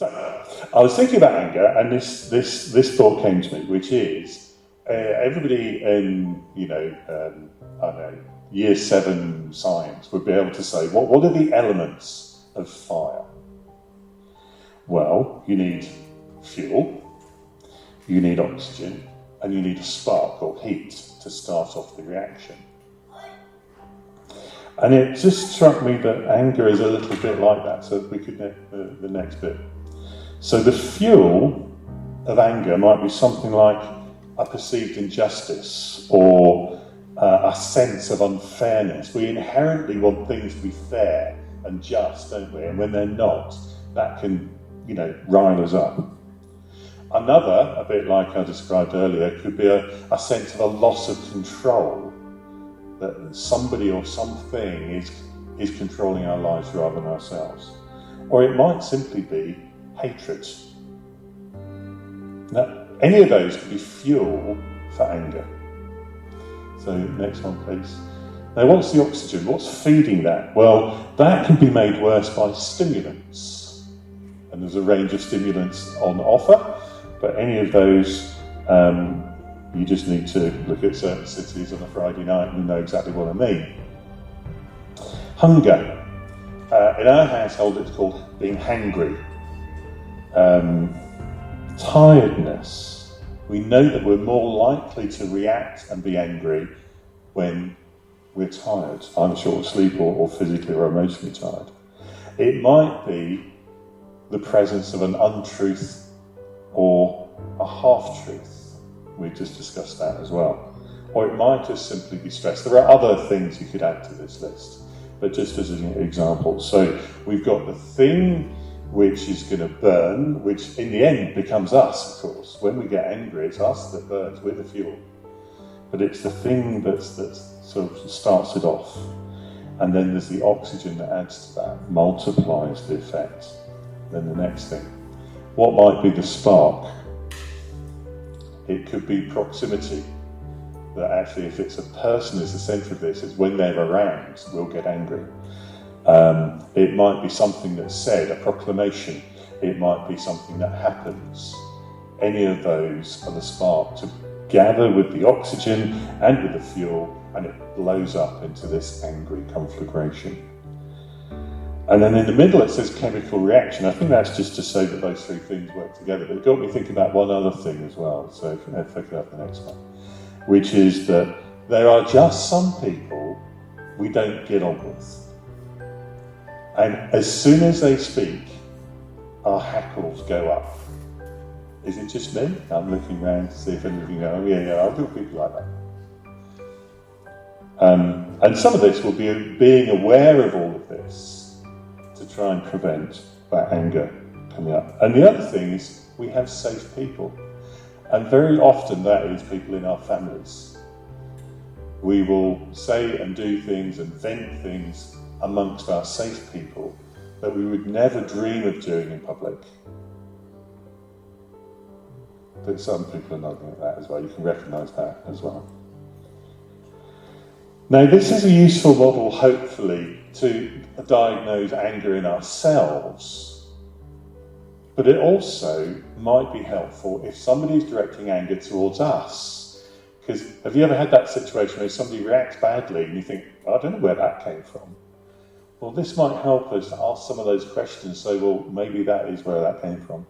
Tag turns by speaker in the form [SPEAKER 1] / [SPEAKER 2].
[SPEAKER 1] So, I was thinking about anger, and this thought came to me, which is everybody in I don't know, year 7 science would be able to say what are the elements of fire? Well, you need fuel, you need oxygen, and you need a spark or heat to start off the reaction. And it just struck me that anger is a little bit like that, so if we could get the next bit. So the fuel of anger might be something like a perceived injustice or a sense of unfairness. We inherently want things to be fair and just, don't we? And when they're not, that can, rile us up. Another, a bit like I described earlier, could be a sense of a loss of control, that somebody or something is controlling our lives rather than ourselves. Or it might simply be hatred. Now, any of those could be fuel for anger. So, next one, please. Now, what's the oxygen? What's feeding that? Well, that can be made worse by stimulants. And there's a range of stimulants on offer, but any of those, you just need to look at certain cities on a Friday night and you know exactly what I mean. Hunger. In our household, it's called being hangry. Tiredness. We know that we're more likely to react and be angry when we're tired, either short of sleep or physically or emotionally tired. It might be the presence of an untruth or a half-truth. We just discussed that as well. Or it might just simply be stress. There are other things you could add to this list, but just as an example. So we've got the thing which is going to burn, which in the end becomes us, of course. When we get angry, it's us that burns, we're the fuel. But it's the thing that sort of starts it off. And then there's the oxygen that adds to that, multiplies the effect. Then the next thing. What might be the spark? It could be proximity. That actually, if it's a person is the centre of this, it's when they're around, we'll get angry. It might be something that's said, a proclamation. It might be something that happens. Any of those are the spark to gather with the oxygen and with the fuel, and it blows up into this angry conflagration. And then in the middle it says chemical reaction. I think that's just to say that those three things work together. But it got me thinking about one other thing as well. So if I could have the next one. Which is that there are just some people we don't get on with. And as soon as they speak, our hackles go up. Is it just me? I'm looking around to see if anything goes, oh yeah, I've got people like that. And some of this will be being aware of all of this to try and prevent that anger coming up. And the other thing is we have safe people. And very often that is people in our families. We will say and do things and vent things amongst our safe people that we would never dream of doing in public. But some people are nodding at that as well. You can recognise that as well. Now, this is a useful model, hopefully, to diagnose anger in ourselves. But it also might be helpful if somebody's directing anger towards us. Because have you ever had that situation where somebody reacts badly and you think, I don't know where that came from? Well, this might help us to ask some of those questions, so, well, maybe that is where that came from.